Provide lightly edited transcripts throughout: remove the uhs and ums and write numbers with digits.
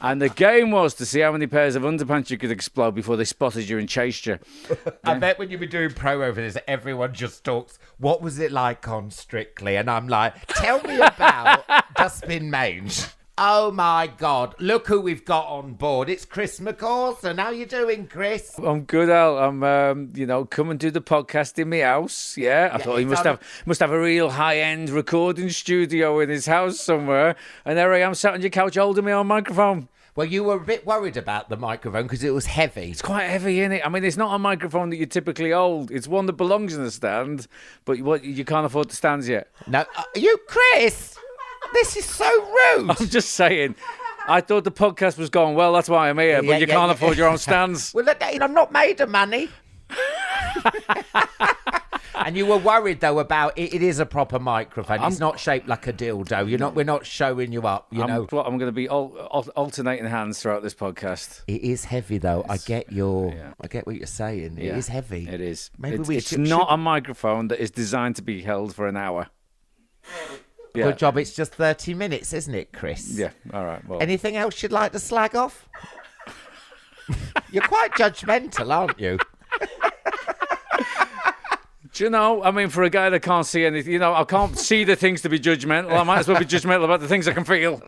And the game was to see how many pairs of underpants you could explode before they spotted you and chased you. I bet when you were doing promo for this, everyone just talks, what was it like on Strictly? And I'm like, tell me about Dustbin Mange. Oh, my God. Look who we've got on board. It's Chris McCausland. How you doing, Chris? I'm good, Al. I'm, come and do the podcast in my house. Yeah, I thought he must have a real high-end recording studio in his house somewhere. And there I am, sat on your couch holding my own microphone. Well, you were a bit worried about the microphone because it was heavy. It's quite heavy, isn't it? I mean, it's not a microphone that you typically hold. It's one that belongs in a stand, but you can't afford the stands yet. No, you, Chris... This is so rude. I'm just saying. I thought the podcast was going well. That's why I'm here. But you can't afford your own stands. Well, I'm not made of money. And you were worried though about it. It is a proper microphone. It's not shaped like a dildo. We're not showing you up. I'm going to be alternating hands throughout this podcast. It is heavy though. I get what you're saying. It is heavy. It is. Maybe it's not a microphone that is designed to be held for an hour. Yeah. Good job. It's just 30 minutes, isn't it, Chris? Yeah. All right. Well. Anything else you'd like to slag off? You're quite judgmental, aren't you? Do you know, I mean, for a guy that can't see anything, I can't see the things to be judgmental. I might as well be judgmental about the things I can feel.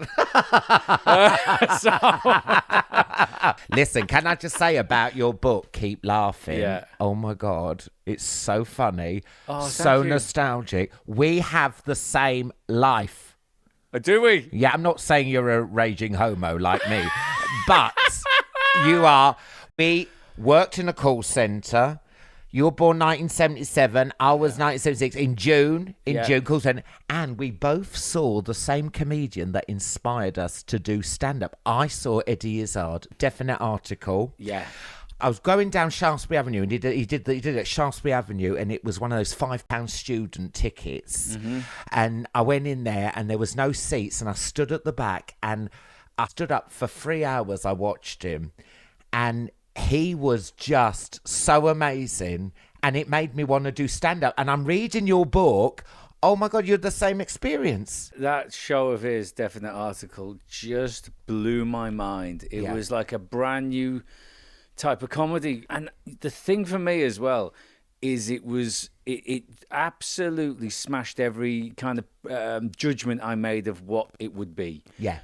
Listen, can I just say about your book, Keep Laughing? Yeah. Oh, my God. It's so funny. Oh, so nostalgic. We have the same life. Do we? Yeah, I'm not saying you're a raging homo like me, but you are. We worked in a call centre. You were born 1977. I was 1976 in June. Call centre. And we both saw the same comedian that inspired us to do stand-up. I saw Eddie Izzard, definite article. Yeah. I was going down Shaftesbury Avenue, and he did it at Shaftesbury Avenue, and it was one of those £5 student tickets. Mm-hmm. And I went in there, and there was no seats, and I stood at the back, and I stood up for 3 hours. I watched him, and he was just so amazing, and it made me want to do stand-up. And I'm reading your book. Oh, my God, you had the same experience. That show of his, definite article, just blew my mind. It was like a brand new type of comedy. And the thing for me as well is it absolutely smashed every kind of judgment I made of what it would be. Yeah.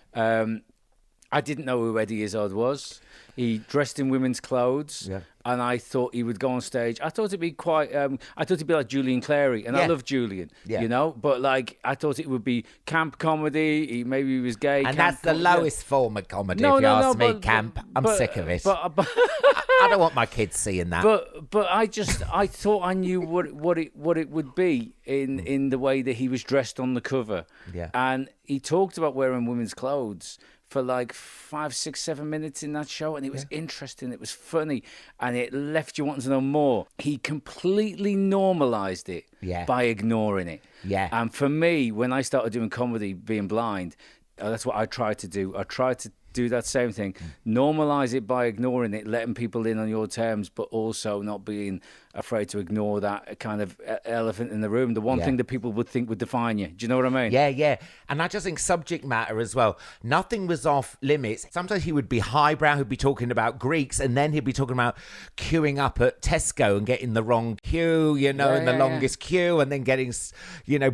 I didn't know who Eddie Izzard was. He dressed in women's clothes, and I thought he would go on stage. I thought it'd be quite. I thought it'd be like Julian Clary, and I love Julian, But like, I thought it would be camp comedy. Maybe he was gay, and that's the lowest form of comedy. If you ask me, camp. I'm sick of it. But I don't want my kids seeing that. But I thought I knew what it would be in the way that he was dressed on the cover. Yeah, and he talked about wearing women's clothes for like 5, 6, 7 minutes in that show, and it was interesting, it was funny, and it left you wanting to know more. He completely normalised it by ignoring it. Yeah. And for me, when I started doing comedy, being blind, that's what I tried to do. I tried to do that same thing, normalise it by ignoring it, letting people in on your terms, but also not being afraid to ignore that kind of elephant in the room, the one thing that people would think would define you. Do you know what I mean? Yeah. And I just think subject matter as well. Nothing was off limits. Sometimes he would be highbrow, he'd be talking about Greeks, and then he'd be talking about queuing up at Tesco and getting the wrong queue, in the longest queue, and then getting,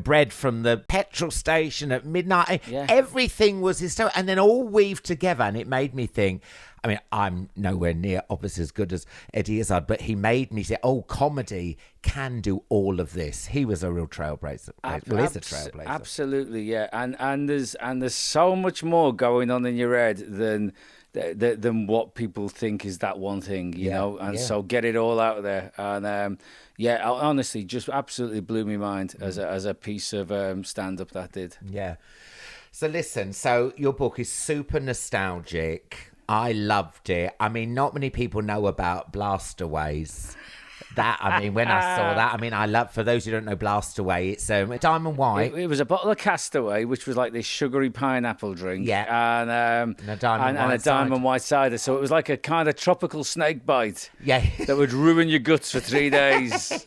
bread from the petrol station at midnight. Yeah. Everything was hysterical, and then all weaved together, and it made me think, I mean, I'm nowhere near obviously as good as Eddie Izzard, but he made me say, comedy can do all of this. He was a real trailblazer. He's a trailblazer. Absolutely, yeah. And there's so much more going on in your head than what people think is that one thing, you know. And so get it all out there. And honestly, just absolutely blew my mind as a piece of stand-up that did. Yeah. So listen, your book is super nostalgic. I loved it. I mean, not many people know about Blastaways. When I saw that, for those who don't know Blastaway, it's Diamond White. It was a bottle of Castaway, which was like this sugary pineapple drink. Yeah. And a Diamond White cider. So it was like a kind of tropical snake bite. Yeah. That would ruin your guts for 3 days.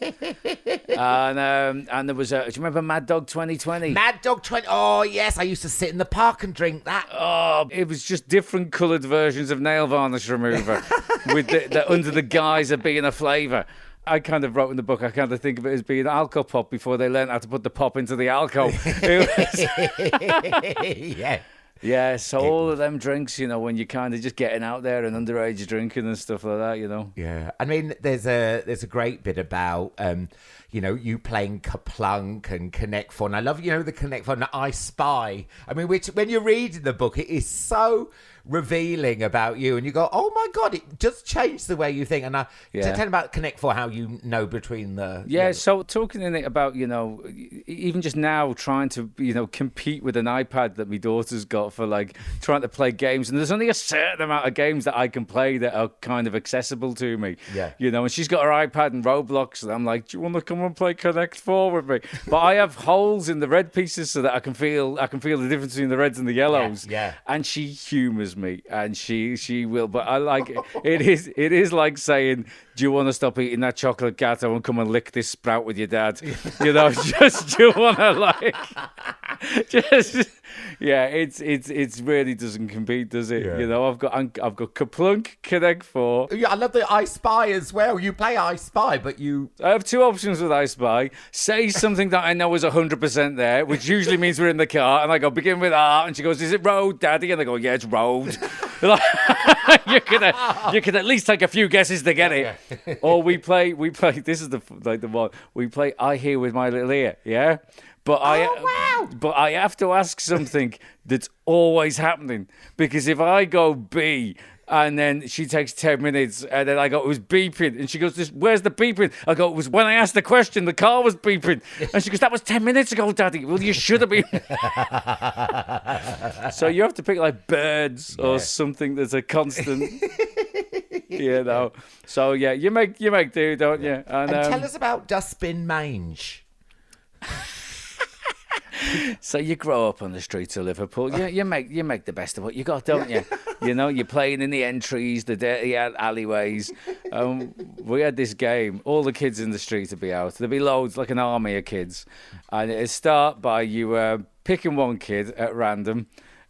And there was do you remember Mad Dog 2020? Mad Dog 20. Oh, yes. I used to sit in the park and drink that. Oh, it was just different coloured versions of nail varnish remover with the under the guise of being a flavour. I kind of wrote in the book, I kind of think of it as being alcopop before they learned how to put the pop into the alco. Yeah. Yeah, so all of them drinks, when you're kind of just getting out there and underage drinking and stuff like that, Yeah, I mean, there's a great bit about, you playing Kerplunk and Connect Four. And I love, the Connect Four and I Spy. I mean, which when you're reading the book, it is so revealing about you, and you go, oh my God, it just changed the way you think. And tell about Connect Four, how you know between the... Yeah, so talking in it about, even just now trying to, compete with an iPad that my daughter's got for like trying to play games. And there's only a certain amount of games that I can play that are kind of accessible to me. Yeah. And she's got her iPad and Roblox, and I'm like, do you want to come and play Connect Four with me? But I have holes in the red pieces so that I can feel the difference between the reds and the yellows. Yeah. And she humours me, and she will. But I like it. It is like saying, do you want to stop eating that chocolate gatto and come and lick this sprout with your dad? Just do you want to it's really doesn't compete, does it? Yeah. I've got Kerplunk, Connect Four. Yeah, I love the I Spy as well. You play I Spy, but I have two options with I Spy. Say something that I know is 100% there, which usually means we're in the car, and I go, begin with R, and she goes, is it road, Daddy? And I go, yeah, it's road. You could at least take a few guesses to get it. Or we play. This is the one we play. I hear with my little ear, yeah. But I have to ask something that's always happening, because if I go B and then she takes 10 minutes and then I go, it was beeping, and she goes, where's the beeping? I go, it was when I asked the question, the car was beeping, and she goes, that was 10 minutes ago, Daddy. Well, you should have been. So you have to pick like birds or something that's a constant. So yeah, you make do, don't you? And tell us about Dustbin Mange. So you grow up on the streets of Liverpool. You make the best of what you got, don't you? You're playing in the entries, the dirty alleyways. We had this game. All the kids in the street would be out. There'd be loads, like an army of kids, and it'd start by you picking one kid at random.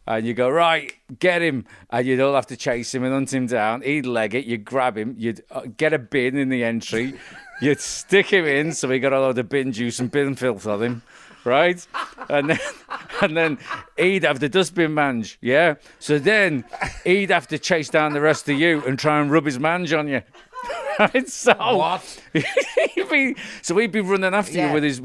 And you go, right, get him. And you'd all have to chase him and hunt him down. He'd leg it. You'd grab him. You'd get a bin in the entry. You'd stick him in, so he got a load of bin juice and bin filth on him, right? And then he'd have the Dustbin Mange, yeah? So then he'd have to chase down the rest of you and try and rub his mange on you. Right? So what? He'd be running after you with his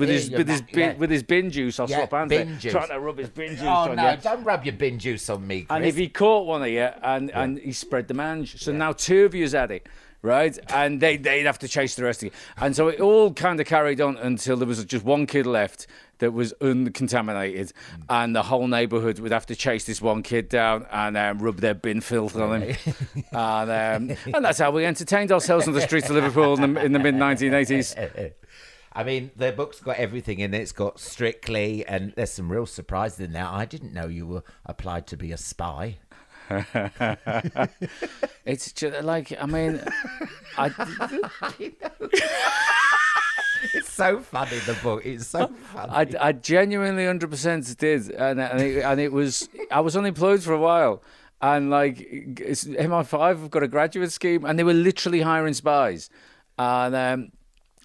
bin juice. I'll swap hands there, trying to rub his bin juice on you. Oh no! Don't rub your bin juice on me, Chris. And if he caught one of you and he spread the mange, so now two of you's at it, right? And they'd have to chase the rest of you, and so it all kind of carried on until there was just one kid left that was uncontaminated, and the whole neighbourhood would have to chase this one kid down and rub their bin filth on him. And that's how we entertained ourselves on the streets of Liverpool in the mid-1980s. I mean, the book's got everything in it. It's got Strictly, and there's some real surprises in there. I didn't know you were applied to be a spy. It's just like, I mean... It's so funny, the book. It's so funny. I genuinely 100% did, and it was. I was unemployed for a while, and like MI5 have got a graduate scheme, and they were literally hiring spies, and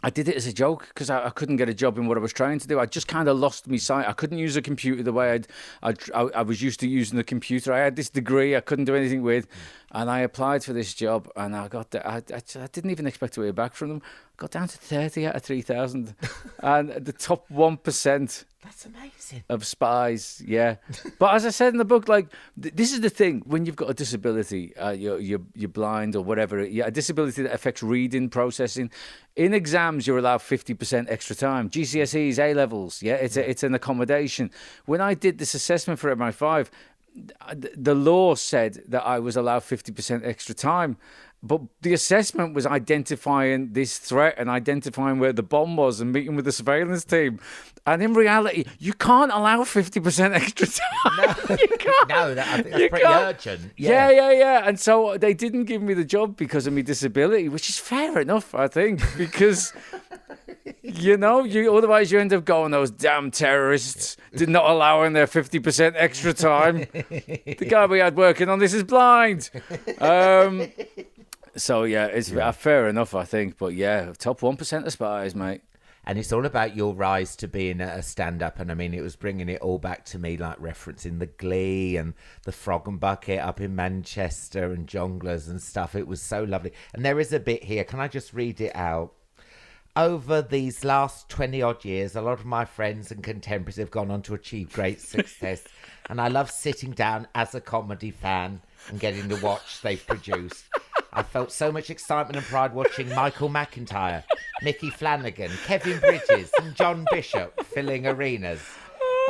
I did it as a joke because I couldn't get a job in what I was trying to do. I just kind of lost my sight. I couldn't use a computer the way I was used to using the computer. I had this degree I couldn't do anything with, and I applied for this job, and I got there. I didn't even expect to hear back from them. I got down to 30 out of 3,000, and the top 1%. That's amazing. Of spies, yeah. But as I said in the book, like this is the thing: when you've got a disability, you're blind or whatever, a disability that affects reading, processing. In exams, you're allowed 50% extra time. GCSEs, A levels, yeah. It's an accommodation. When I did this assessment for MI5, the law said that I was allowed 50% extra time. But the assessment was identifying this threat and identifying where the bomb was and meeting with the surveillance team. And in reality, you can't allow 50% extra time. No, you can't. No, I think that's pretty urgent. Yeah. And so they didn't give me the job because of my disability, which is fair enough, I think, because... You know, otherwise you end up going, those damn terrorists did not allowing their 50% extra time. The guy we had working on this is blind. So, yeah, it's fair enough, I think. But, yeah, top 1% of Spies, mate. And it's all about your rise to being a stand-up. And, I mean, it was bringing it all back to me, like referencing the Glee and the Frog and Bucket up in Manchester and Jongleurs and stuff. It was so lovely. And there is a bit here. Can I just read it out? Over these last 20-odd years, a lot of my friends and contemporaries have gone on to achieve great success. And I love sitting down as a comedy fan and getting to watch they've produced. I felt so much excitement and pride watching Michael McIntyre, Mickey Flanagan, Kevin Bridges and John Bishop filling arenas.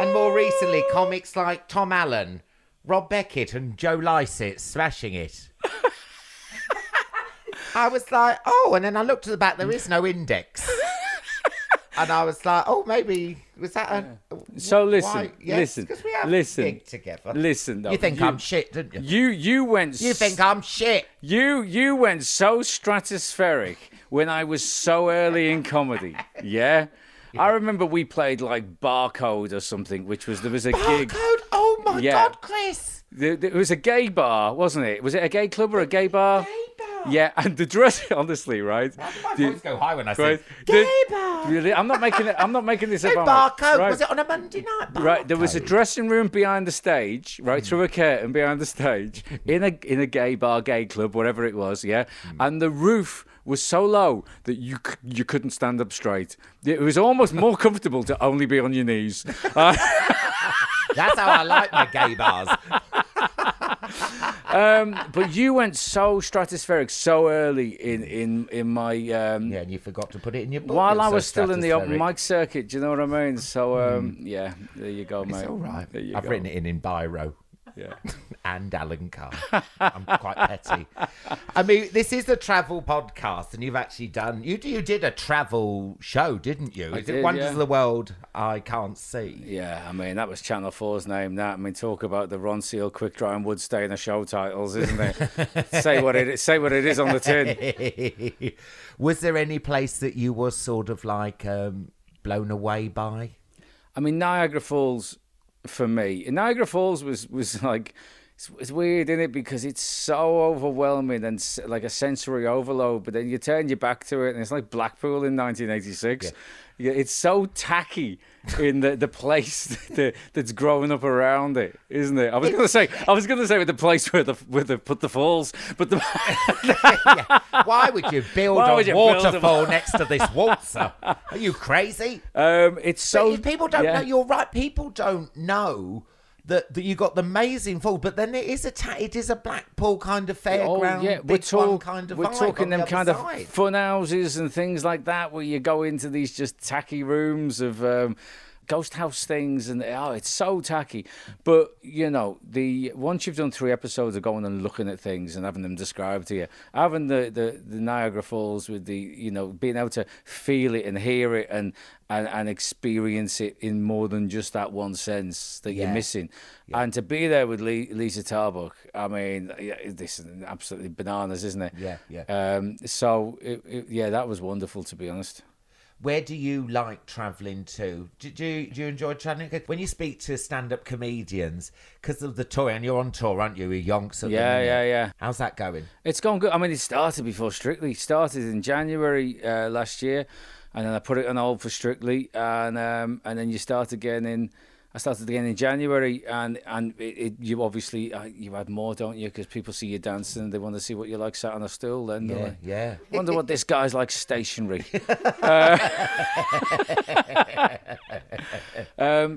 And more recently, comics like Tom Allen, Rob Beckett and Joe Lycett smashing it. I was like, oh, and then I looked at the back, there is no index. And I was like, oh, maybe, was that a... So listen, listen, because we have listen, together. Listen, though. You think I'm shit, don't you? You think I'm shit. You went so stratospheric when I was so early in comedy, yeah? I remember we played like Barcode or something, there was a gig. Barcode? Oh my God, Chris. It was a gay bar, wasn't it? Was it a gay club or a gay bar? Yeah, and the dress, honestly, right? Why did my voice go high when I said gay bar? Really, I'm not making this up. Barcode. Right? Was it on a Monday night? Barcode? Right, there was a dressing room behind the stage, right, through a curtain behind the stage, in a gay bar, gay club, whatever it was, yeah. And the roof was so low that you couldn't stand up straight. It was almost more comfortable to only be on your knees. That's how I like my gay bars. But you went so stratospheric so early in my and you forgot to put it in your book. While I was still in the open mic circuit, do you know what I mean? So yeah, there you go, mate. It's all right. I've written it in biro. Yeah. And Alan Carr. I'm quite petty. I mean, this is a travel podcast, and you've actually done... You did a travel show, didn't you? I did, Wonders of the World I Can't See. Yeah, I mean, that was Channel 4's name, that. I mean, talk about the Ron Seal, Quick Dry and Wood Stay in the show titles, isn't it? Say what it is on the tin. Was there any place that you were sort of like blown away by? I mean, Niagara Falls... For me, Niagara Falls was like, it's weird, isn't it? Because it's so overwhelming and like a sensory overload. But then you turn your back to it, and it's like Blackpool in 1986. Yeah, it's so tacky in the place that's growing up around it, isn't it? I was gonna say with the place where the put the falls, but why would you build a waterfall next to this waltzer? Are you crazy? It's so people don't know. You're right. People don't know that you got the amazing fall, but then it is a Blackpool kind of fairground. Yeah, we're talking them kind of fun houses and things like that, where you go into these just tacky rooms of ghost house things, and it's so tacky. But you know, once you've done 3 episodes of going and looking at things and having them described to you, having the Niagara Falls with being able to feel it and hear it and experience it in more than just that one sense that you're missing. Yeah. And to be there with Lisa Tarbuck, I mean, this is absolutely bananas, isn't it? Yeah. So, that was wonderful, to be honest. Where do you like travelling to? Do you enjoy travelling? When you speak to stand-up comedians, because of the tour, and you're on tour, aren't you? With Yonks at the minute. Yeah. How's that going? It's going good. I mean, it started before Strictly. It started in January last year. And then I put it on hold for Strictly, and then you start again I started again in January, and you obviously you had more, don't you? Because people see you dancing, and they want to see what you like sat on a stool. Then wonder what this guy's like stationary.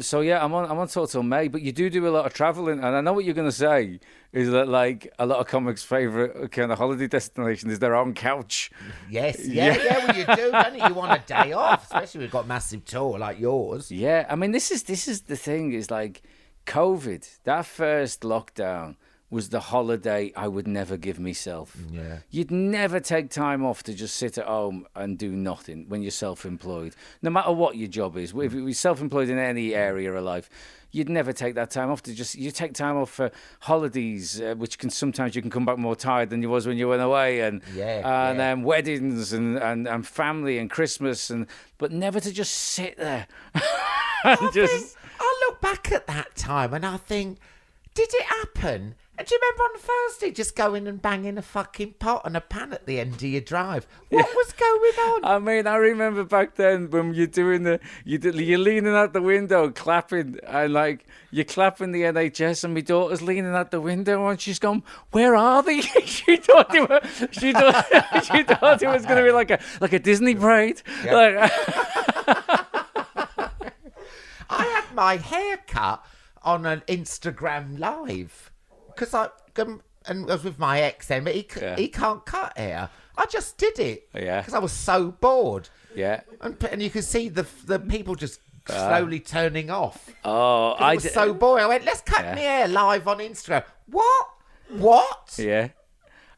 So yeah, I'm on tour till May, but you do a lot of travelling, and I know what you're going to say is that like a lot of comics' favourite kind of holiday destination is their own couch. Yes, yeah. Well, you do, don't you? You want a day off, especially when you've got a massive tour like yours. Yeah, I mean, this is the thing is like COVID. That first lockdown was the holiday I would never give myself. Yeah. You'd never take time off to just sit at home and do nothing when you're self-employed. No matter what your job is, if you're self-employed in any area of life, you'd never take that time off you take time off for holidays, which sometimes you can come back more tired than you was when you went away, and weddings and family and Christmas, but never to just sit there. I look back at that time and I think, did it happen? And do you remember on Thursday just going and banging a fucking pot and a pan at the end of your drive? What was going on? I mean, I remember back then when you're doing you're leaning out the window clapping, and like you're clapping the NHS, and my daughter's leaning out the window and she's gone, "Where are they?" she thought it was going to be like a Disney parade. Yeah. I had my hair cut on an Instagram live because I was with my ex then, but he can't cut hair. I just did it because I was so bored. Yeah, and you could see the people just slowly turning off. Oh, I was so bored. I went, let's cut my hair live on Instagram. What? Yeah.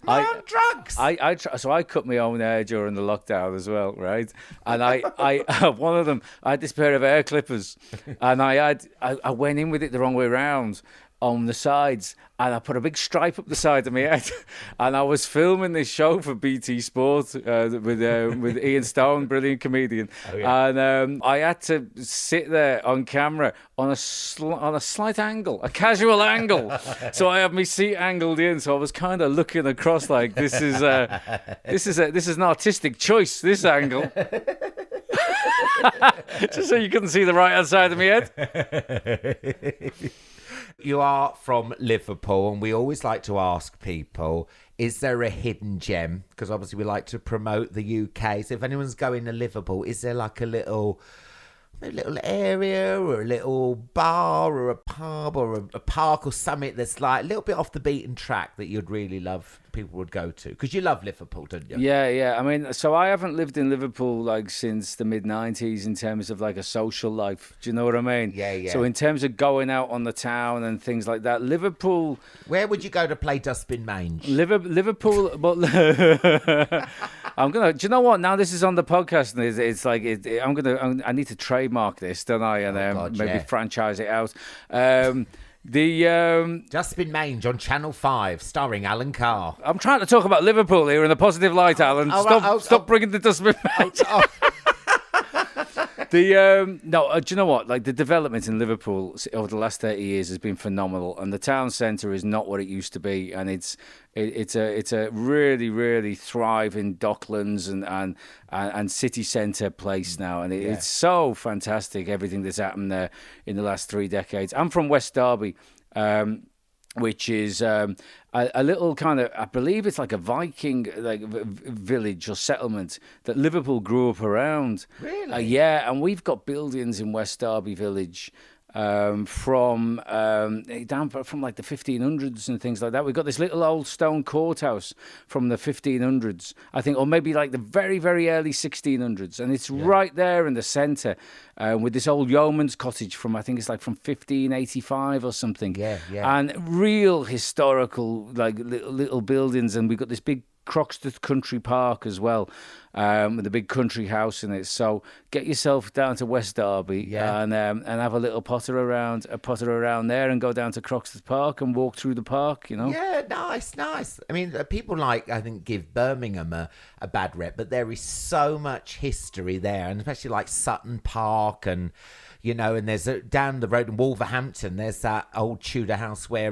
On drugs. So I cut my own hair during the lockdown as well, right? And I one of them, I had this pair of hair clippers, and I went in with it the wrong way around on the sides, and I put a big stripe up the side of my head, and I was filming this show for BT Sport with Ian Stone, brilliant comedian, and I had to sit there on camera on a slight angle, a casual angle, so I had my seat angled in, so I was kind of looking across like this is an artistic choice, this angle. Just so you couldn't see the right hand side of my head. You are from Liverpool, and we always like to ask people, is there a hidden gem? Because obviously we like to promote the UK. So if anyone's going to Liverpool, is there like a little area or a little bar or a pub or a park or something that's like a little bit off the beaten track that you'd really love people would go to? Because you love Liverpool, don't you? Yeah. I mean, so I haven't lived in Liverpool like since the mid-90s in terms of like a social life. Do you know what I mean? Yeah. So in terms of going out on the town and things like that, Liverpool... Where would you go to play Dustbin Mange? Liverpool... But I'm going to... Do you know what? Now this is on the podcast, and it's like... I need to trademark this, don't I? And maybe franchise it out. Dustbin Mange on Channel 5, starring Alan Carr. I'm trying to talk about Liverpool here in a positive light, Alan. Stop bringing the Dustbin Mange. Do you know what? Like the development in Liverpool over the last 30 years has been phenomenal, and the town centre is not what it used to be, and it's a really, really thriving Docklands and city centre place now, and it's so fantastic everything that's happened there in the last 3 decades. I'm from West Derby. Which is a little kind of, I believe it's like a Viking village or settlement that Liverpool grew up around. Really? Yeah, and we've got buildings in West Derby village from like the 1500s and things like that. We've got this little old stone courthouse from the 1500s, I think, or maybe like the very, very early 1600s, and it's right there in the centre with this old yeoman's cottage from, I think it's like from 1585 or something. Yeah. And real historical like little buildings, and we've got this big Croxteth Country Park as well, with a big country house in it. So get yourself down to West Derby and have a little potter around there, and go down to Croxteth Park and walk through the park. You know. Yeah, nice. I mean, people I think give Birmingham a bad rep, but there is so much history there, and especially like Sutton Park and. You know, and there's down the road in Wolverhampton, there's that old Tudor house where,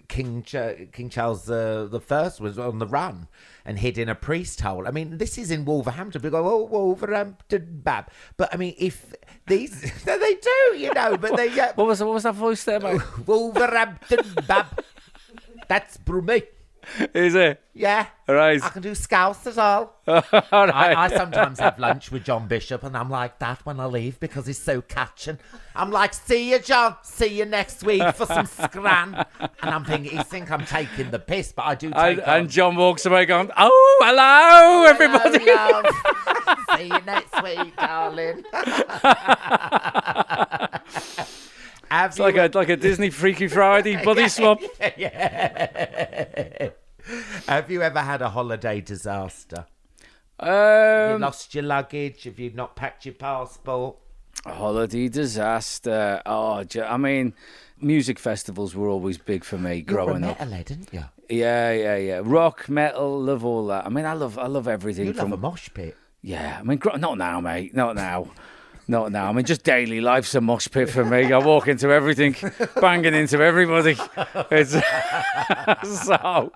King Charles the First was on the run and hid in a priest hole. I mean, this is in Wolverhampton. We go, Wolverhampton, bab. But I mean, if these, they do, you know, but they. What was that voice there, mate? Wolverhampton, bab. That's Brummy. Is it? Yeah. All right. I can do scouse as well. All right. I sometimes have lunch with John Bishop, and I'm like that when I leave because he's so catching. I'm like, see you, John. See you next week for some scran. And I'm thinking, he think I'm taking the piss, but I do take And John walks away going, oh, hello, everybody. Hello, love. See you next week, darling. It's like a Disney Freaky Friday body swap. Yeah. Have you ever had a holiday disaster? Have you lost your luggage? Have you not packed your passport? A holiday disaster. Oh, I mean, music festivals were always big for me growing up. You're a metalhead, didn't you? Yeah. Rock, metal, love all that. I mean, I love everything. You love a mosh pit. Yeah, I mean, not now, mate. Not now. I mean, just daily life's a mosh pit for me. I walk into everything, banging into everybody. It's so.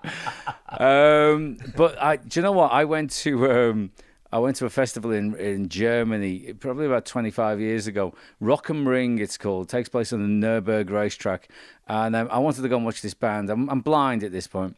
But do you know what? I went to a festival in Germany probably about 25 years ago. Rock am Ring, it's called. It takes place on the Nürburgring racetrack, and I wanted to go and watch this band. I'm blind at this point.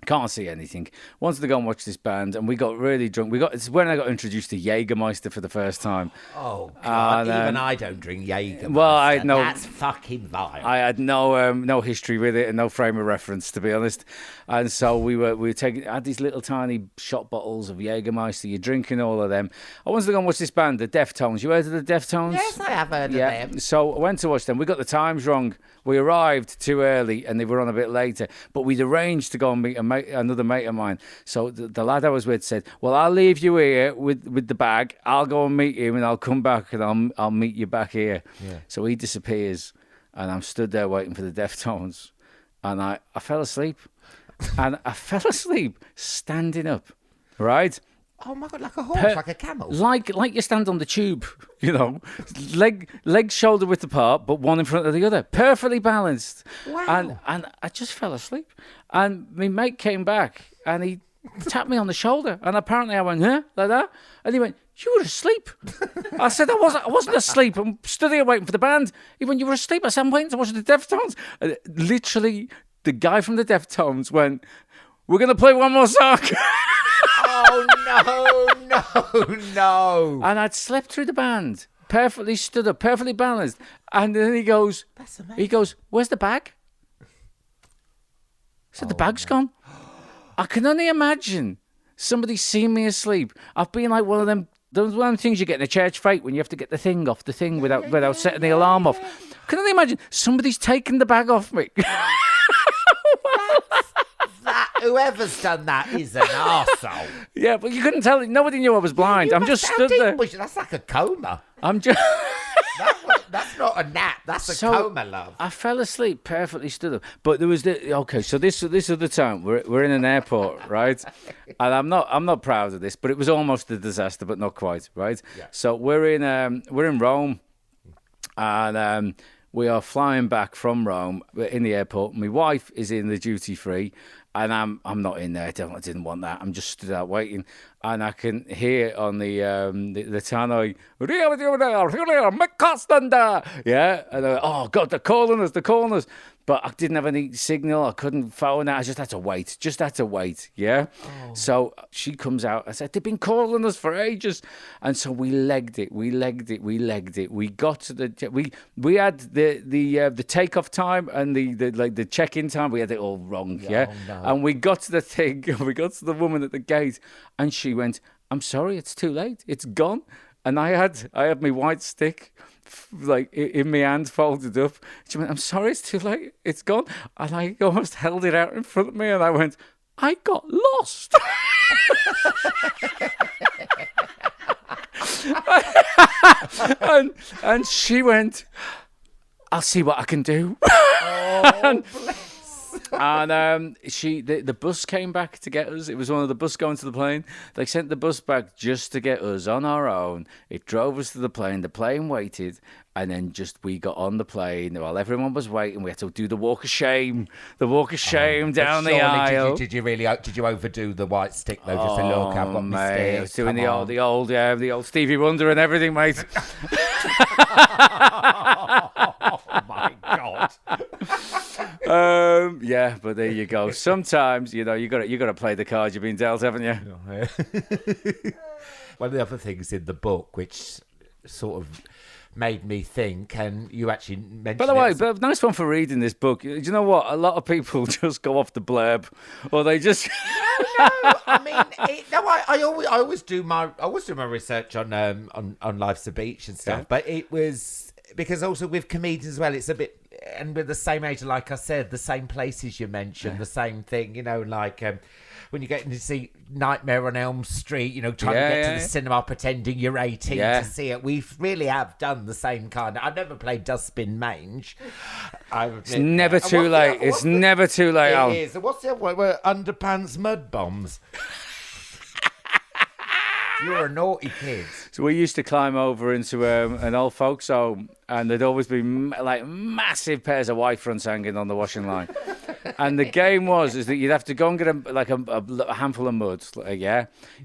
Can't see anything. Wanted to go and watch this band, and we got really drunk. It's when I got introduced to Jägermeister for the first time. Oh God! Even I don't drink Jägermeister. Well, that's fucking vile. I had no history with it and no frame of reference, to be honest. And so we were had these little tiny shot bottles of Jägermeister. You're drinking all of them. I wanted to go and watch this band, the Deftones. You heard of the Deftones? Yes, I have heard of them. So I went to watch them. We got the times wrong. We arrived too early and they were on a bit later. But we'd arranged to go and meet another mate of mine. So the lad I was with said, well, I'll leave you here with the bag. I'll go and meet him and I'll come back and I'll meet you back here. Yeah. So he disappears and I'm stood there waiting for the Deftones. And I fell asleep. And I fell asleep standing up, right? Oh my God, like a horse, like a camel. Like you stand on the tube, you know, legs shoulder width apart, but one in front of the other, perfectly balanced. Wow. And I just fell asleep. And my mate came back and he tapped me on the shoulder. And apparently I went, huh? Like that. And he went, you were asleep. I said, I wasn't asleep. I'm stood here waiting for the band. He went, you were asleep. I said, I'm waiting to watch the Deftones. And literally, the guy from the Deftones went, we're going to play one more song. Oh, no. And I'd slept through the band, perfectly stood up, perfectly balanced. And then he goes, where's the bag? I said, the bag's gone. I can only imagine somebody seen me asleep. I've been like one of them things you get in a church fight when you have to get the thing off the thing without setting the alarm off. I can only imagine somebody's taken the bag off me. Whoever's done that is an arsehole. Yeah, but you couldn't tell. Nobody knew I was blind. I'm just stood there. That's like a coma. I'm just... That's not a nap. That's a coma, love. I fell asleep, perfectly stood up. But there was so this other time we're in an airport, right? And I'm not proud of this, but it was almost a disaster, but not quite, right? Yeah. So we're in Rome, and we are flying back from Rome. We're in the airport. My wife is in the duty free. And I'm not in there. I didn't want that. I'm just stood out waiting, and I can hear on the tannoy, McCausland, yeah. And oh God, they're calling us. But I didn't have any signal. I couldn't phone out. I just had to wait. Yeah. Oh. So she comes out. I said, they've been calling us for ages. And so we legged it. We got to we had the takeoff time and the check-in time. We had it all wrong. Yeah. Oh, no. And we got to the thing. We got to the woman at the gate, and she went, I'm sorry, it's too late. It's gone. And I had my white stick like in my hand folded up. She went, I'm sorry, it's too late, it's gone. And I almost held it out in front of me and I went, I got lost. and she went, I'll see what I can do. Oh, bless. And the bus came back to get us. It was one of the bus going to the plane. They sent the bus back just to get us on our own. It drove us to the plane. The plane waited, and then we got on the plane while everyone was waiting. We had to do the walk of shame. The walk of shame down the aisle. Did you overdo the white stick though? Just a look, I've got my stick. I was doing the old Stevie Wonder and everything, mate. Oh my God. Yeah, but there you go. Sometimes, you got to play the cards you've been dealt, haven't you? One of the other things in the book, which sort of made me think, and you actually mentioned. By the way, but nice one for reading this book. Do you know what? A lot of people just go off the blurb, or they just. No. I mean, I always do my research on Life's a Beach and stuff, but it was. because also with comedians as well, it's a bit, and with the same age, like I said, the same places you mentioned, the same thing, you know, like when you get to see Nightmare on Elm Street, you know, trying to get to the cinema pretending you're 18 to see it. We really have done the same kind. I've never played Dustbin Mange. It's never too late. It's never too late. It is. What's the other one? Underpants Mud Bombs. You're a naughty kid. So we used to climb over into an old folks home, and there'd always be like massive pairs of white fronts hanging on the washing line. And the game is that you'd have to go and get a handful of mud,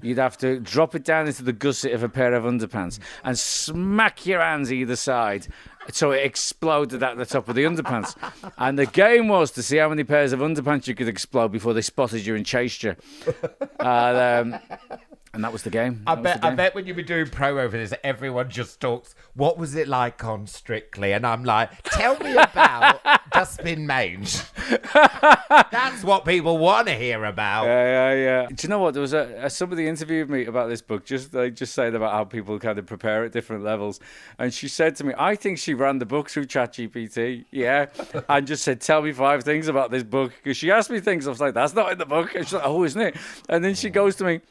You'd have to drop it down into the gusset of a pair of underpants and smack your hands either side so it exploded at the top of the underpants. And the game was to see how many pairs of underpants you could explode before they spotted you and chased you. And that was the game. I bet when you were doing pro over this, everyone just talks, what was it like on Strictly? And I'm like, tell me about Dustbin Mange. That's what people want to hear about. Yeah. Do you know what? There was somebody interviewed me about this book, just saying about how people kind of prepare at different levels. And she said to me, I think she ran the book through ChatGPT, and just said, tell me 5 things about this book. Because she asked me things, I was like, that's not in the book. And she's like, oh, isn't it? And then she goes to me,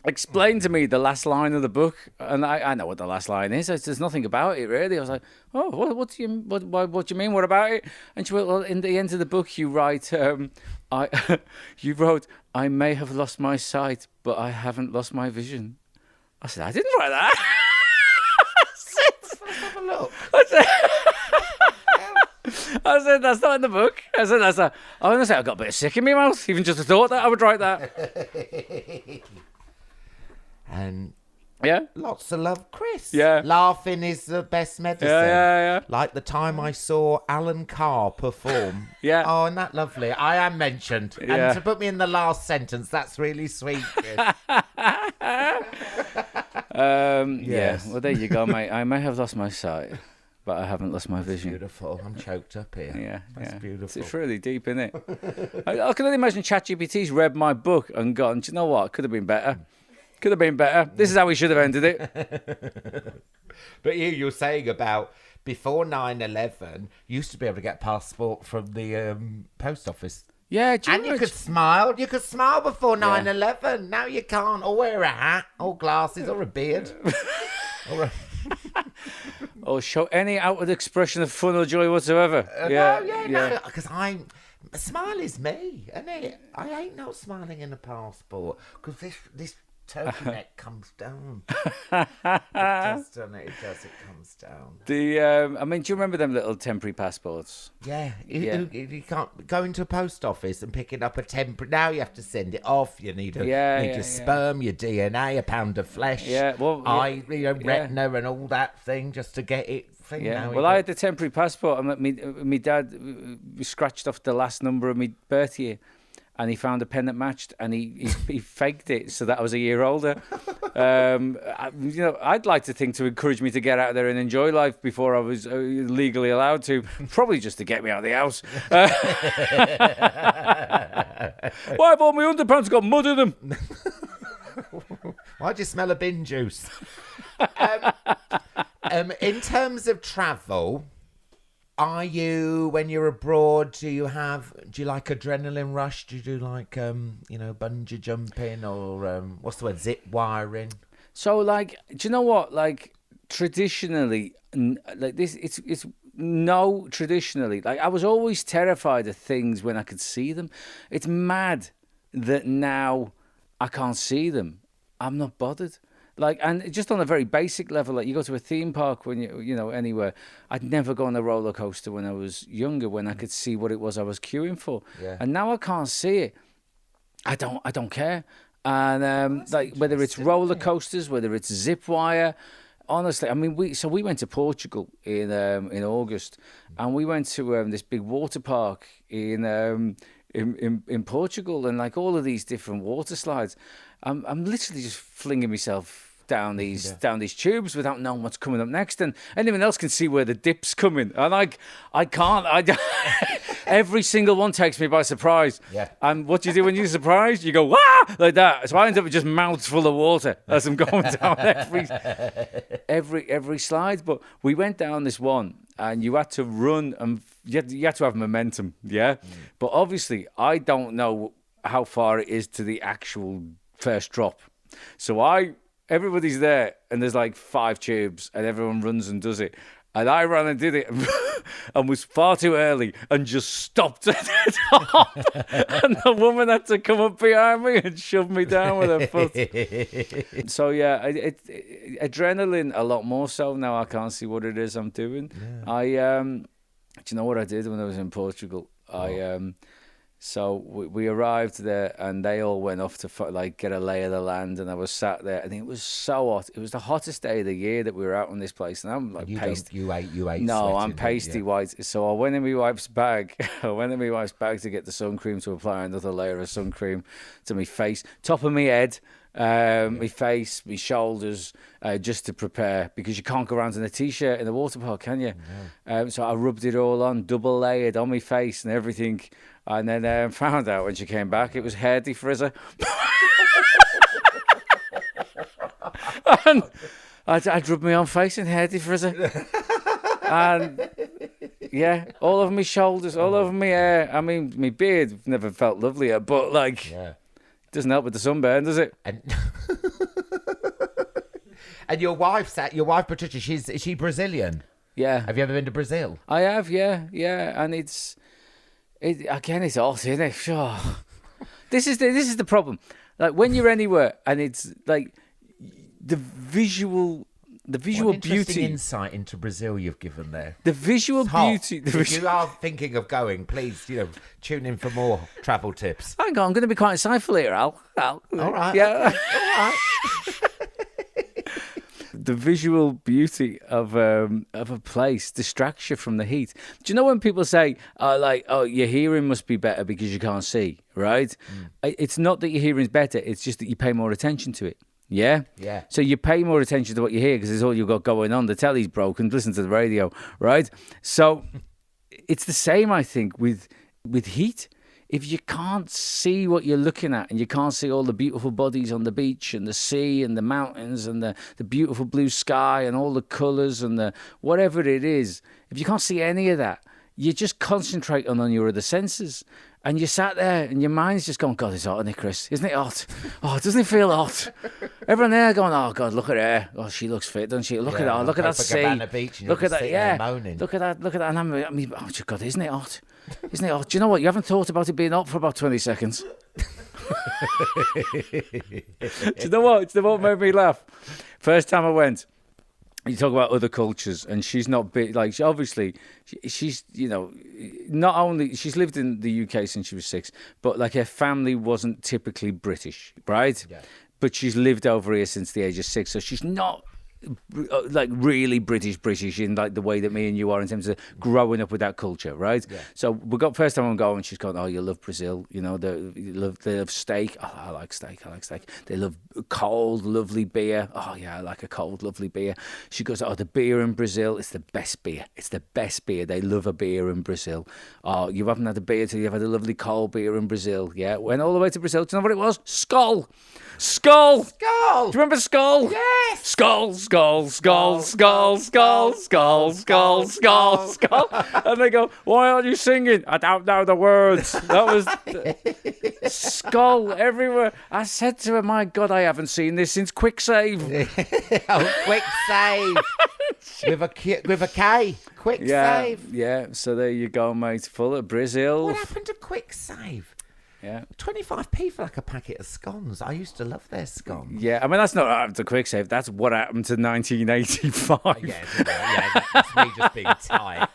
explain to me the last line of the book, and I know what the last line is. There's nothing about it really. I was like, oh, what do you mean? What about it? And she went, well, in the end of the book, you write, you wrote, I may have lost my sight, but I haven't lost my vision. I said, I didn't write that. Let's have a look. I said, that's not in the book. I said, honestly, I got a bit of sick in my mouth. Even just the thought that I would write that. And lots of love, Chris. Yeah. Laughing is the best medicine. Yeah. Like the time I saw Alan Carr perform. Yeah. Oh, and that lovely. I am mentioned. Yeah. And to put me in the last sentence, that's really sweet, Chris. Yes. Well, there you go, mate. I may have lost my sight, but I haven't lost my vision. Beautiful. I'm choked up here. That's beautiful. It's really deep, isn't it? I can only imagine ChatGPT's read my book and gone, do you know what? Could have been better. Could have been better. This is how we should have ended it. But you're saying about before 9/11, you used to be able to get a passport from the post office. Yeah, and you could smile. You could smile before 9/11. Now you can't. Or wear a hat, or glasses, or a beard. Or show any outward expression of fun or joy whatsoever. No. Because smile is me, isn't it? I ain't not smiling in a passport because this turkey neck comes down. It does, doesn't it? It does. It comes down. Do you remember them little temporary passports? Yeah. You can't go into a post office and pick it up a temporary. Now you have to send it off. You need your sperm, your DNA, a pound of flesh. Yeah. Well, retina and all that thing just to get it. Yeah. Well, I had the temporary passport, and my dad scratched off the last number of my birth year. And he found a pen that matched, and he faked it so that I was a year older. I'd like to think to encourage me to get out there and enjoy life before I was legally allowed to, probably just to get me out of the house. Why have all my underpants got mud in them? Why'd you smell of bin juice? In terms of travel, are you, when you're abroad, do you like adrenaline rush? Do you do like, bungee jumping or, what's the word, zip wiring? So, do you know what? Traditionally, traditionally, I was always terrified of things when I could see them. It's mad that now I can't see them. I'm not bothered. And just on a very basic level, you go to a theme park when anywhere. I'd never go on a roller coaster when I was younger, when I could see what it was I was queuing for. Yeah. And now I can't see it. I don't care. And whether it's roller coasters, whether it's zip wire, honestly, we went to Portugal in August, and we went to this big water park in Portugal, and all of these different water slides. I'm literally just flinging myself down these tubes without knowing what's coming up next, and anyone else can see where the dip's coming, and I can't. Every single one takes me by surprise. Yeah. And what do you do when you're surprised? You go, wah! Like that. So I end up with just mouths full of water as I'm going down every slide. But we went down this one and you had to run and you had to have momentum, yeah? But obviously, I don't know how far it is to the actual first drop. So everybody's there and there's like 5 tubes and everyone runs and does it. And I ran and did it and was far too early and just stopped at the top. And the woman had to come up behind me and shove me down with her foot. So, yeah, adrenaline a lot more so now. I can't see what it is I'm doing. Yeah. Do you know what I did when I was in Portugal? So we arrived there and they all went off to get a lay of the land, and I was sat there and it was so hot. It was the hottest day of the year that we were out on this place, and I'm like pasty. You ate. No, I'm pasty white. So I went in my wife's bag. To get the sun cream, to apply another layer of sun cream to my face, top of my head, my face, my shoulders, just to prepare, because you can't go around in a t-shirt in a water park, can you? No. So I rubbed it all on, double layered on my face and everything. And then found out when she came back, it was Hairy Frizzer. And I'd rubbed my own face in Hairy Frizzer. And, yeah, all over my shoulders, all over my hair. I mean, my beard never felt lovelier, but, it doesn't help with the sunburn, does it? And your wife, Patricia, is she Brazilian? Yeah. Have you ever been to Brazil? I have, yeah. And it's hot, isn't it? Sure. This is the problem. Like when you're anywhere and it's like the visual beauty. Insight into Brazil you've given there. The visual beauty. If you are thinking of going, please, tune in for more travel tips. Hang on, I'm going to be quite insightful here, Al. All right. Yeah. All right. The visual beauty of a place distracts you from the heat. Do you know when people say, your hearing must be better because you can't see, right? It's not that your hearing's better, it's just that you pay more attention to it. Yeah? Yeah. So you pay more attention to what you hear because it's all you've got going on. The telly's broken, listen to the radio, right? So it's the same, I think, with heat. If you can't see what you're looking at and you can't see all the beautiful bodies on the beach and the sea and the mountains and the beautiful blue sky and all the colours and the whatever it is, if you can't see any of that, you just concentrate on your other senses. And you sat there and your mind's just going, God, it's hot, isn't it, Chris? Isn't it hot? Oh, doesn't it feel hot? Everyone there going, oh, God, look at her. Oh, she looks fit, doesn't she? Look at that. Look at that sea. Look at that. Yeah. Moaning. Look at that. And I mean, oh, God, isn't it hot? Isn't it hot? Do you know what? You haven't thought about it being hot for about 20 seconds. Do you know what? It's the what made me laugh. First time I went, you talk about other cultures, and she's not big. Like, she's not only she's lived in the UK since she was 6, but like her family wasn't typically British, right? Yeah. But she's lived over here since the age of 6, so she's not like really British in like the way that me and you are in terms of growing up with that culture, right? Yeah. So we got first time I'm going, she's going, oh, you love Brazil, they love steak. Oh, I like steak. They love cold, lovely beer. Oh yeah, I like a cold, lovely beer. She goes, oh, the beer in Brazil, it's the best beer. They love a beer in Brazil. Oh, you haven't had a beer till you've had a lovely cold beer in Brazil. Yeah, went all the way to Brazil. Do you know what it was? Skull. Do you remember Skull? Yes. Skull. And they go, why aren't you singing? I don't know the words. That was Skull everywhere. I said to her, my God, I haven't seen this since Quick Save. Quick Save. with a K. Quick Save. Yeah, so there you go, mate. Full of Brazil. What happened to Quick Save? Yeah, 25p for like a packet of scones. I used to love their scones. Yeah, I mean that's not what happened to Quick Save. That's what happened to 1985. Yeah, that's me just being tight.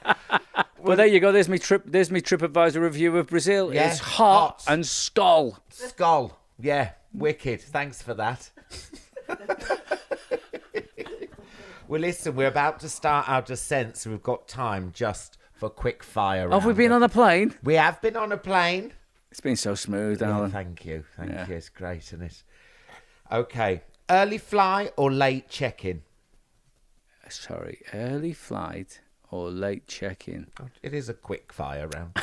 Well, there you go. There's my TripAdvisor review of Brazil. Yeah, it's hot and Skull. Yeah, wicked. Thanks for that. Well, listen, we're about to start our descent, so we've got time just for quick fire. Have we been on a plane? We have been on a plane. It's been so smooth, Alan. Yeah, thank you. It's great, isn't it? Okay. Early fly or late check-in? Sorry, early flight or late check-in? It is a quick fire round.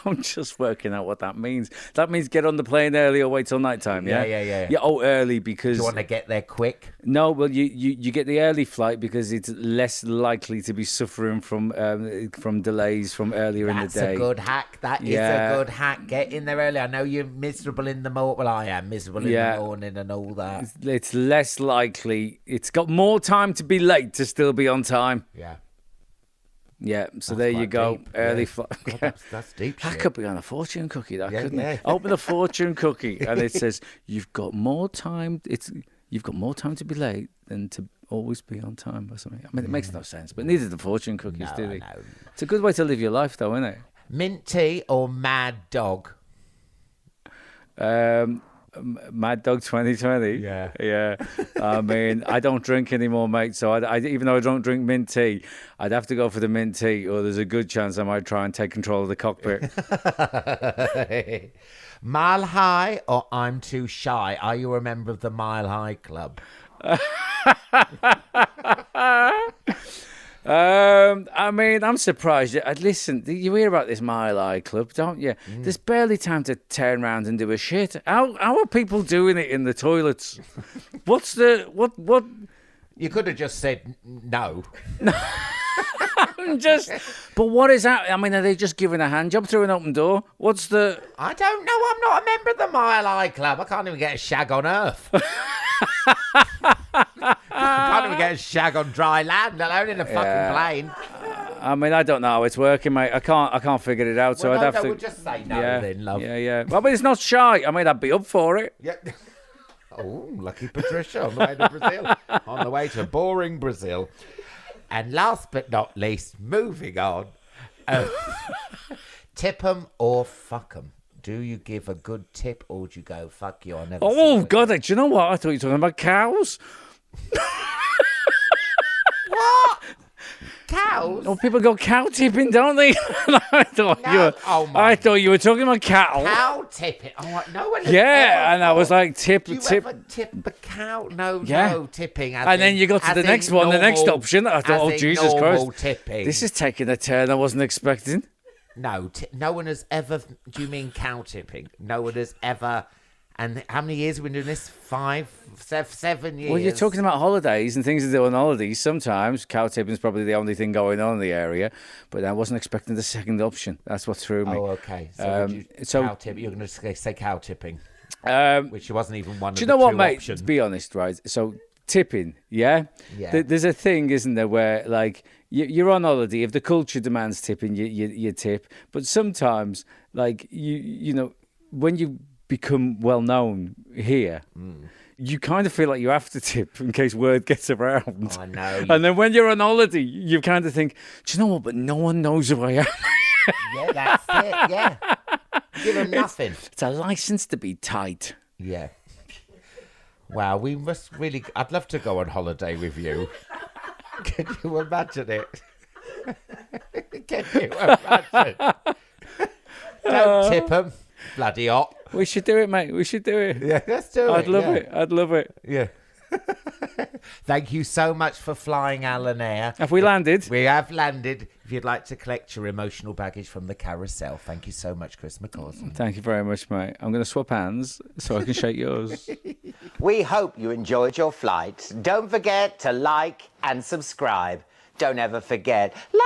I'm just working out what that means. That means get on the plane early or wait till night time, yeah? Yeah. Yeah, early because... Do you want to get there quick? No, well, you get the early flight because it's less likely to be suffering from delays from earlier in the day. That's a good hack. That is a good hack. Get in there early. I know you're miserable in the morning. Well, I am miserable in the morning and all that. It's less likely. It's got more time to be late to still be on time. Yeah. Yeah, so there you go. Deep. Early flight. That's deep shit. That could be on a fortune cookie, couldn't yeah. it? Open a fortune cookie and it says, you've got more time to be late than to always be on time or something. I mean, it makes no sense, but neither do the fortune cookies, do they? No. It's a good way to live your life, though, isn't it? Mint tea or Mad Dog? Mad Dog 2020. Yeah. I mean, I don't drink anymore, mate. So I even though I don't drink mint tea, I'd have to go for the mint tea, or there's a good chance I might try and take control of the cockpit. Mile High or I'm Too Shy? Are you a member of the Mile High Club? I mean, I'm surprised. Listen, you hear about this Mile High Club, don't you? There's barely time to turn around and do a shit. How are people doing it in the toilets? What? You could have just said no. But what is that? I mean, are they just giving a hand job through an open door? What's the... I don't know. I'm not a member of the Mile High Club. I can't even get a shag on Earth. I can't even get a shag on dry land, let alone in a fucking plane. I mean, I don't know how it's working, mate. I can't figure it out. So I'd have to. We'll just say no then, love. Yeah. Well, but it's not shy. I mean, I'd be up for it. Yeah. Oh, lucky Patricia on the way to Brazil. On the way to boring Brazil. And last but not least, moving on. Tip 'em or fuck 'em? Do you give a good tip or do you go, fuck you, I'll never Oh, God, do you know what? I thought you were talking about cows. What? Cows? Oh, people go cow tipping, don't they? I thought you were talking about cattle. Cow tipping? Oh, no one. Yeah, and I was like, tip. Do you ever tip a cow? No, tipping. And then you got to the next one, the next option. I thought, oh, Jesus Christ. Tipping. This is taking a turn I wasn't expecting. No, no one has ever. Do you mean cow tipping? No one has ever. And how many years have we been doing this? 7 years. Well, you're talking about holidays and things to do on holidays. Sometimes cow tipping is probably the only thing going on in the area, but I wasn't expecting the second option. That's what threw me. Oh, okay. So, cow tip, you're going to say cow tipping, which wasn't even one of the two options. Do you know what, mate? To be honest, right? So tipping, yeah? There's a thing, isn't there, where like you're on holiday. If the culture demands tipping, you tip. But sometimes, like you know, when you become well known here, you kind of feel like you have to tip in case word gets around. Oh, I know. And then when you're on holiday, you kind of think, do you know what? But no one knows who I am. Yeah, that's it. Yeah, give them nothing. It's a license to be tight. Yeah. Wow, we must really. I'd love to go on holiday with you. Can you imagine it? Can you imagine? Don't tip them. Bloody hot. We should do it, mate. We should do it. Yeah, let's do it. I'd love it. I'd love it. Yeah. Thank you so much for flying Alan Air. Have we landed? We have landed. If you'd like to collect your emotional baggage from the carousel, thank you so much, Chris McCausland. Thank you very much, mate. I'm going to swap hands so I can shake yours. We hope you enjoyed your flight. Don't forget to like and subscribe. Don't ever forget, like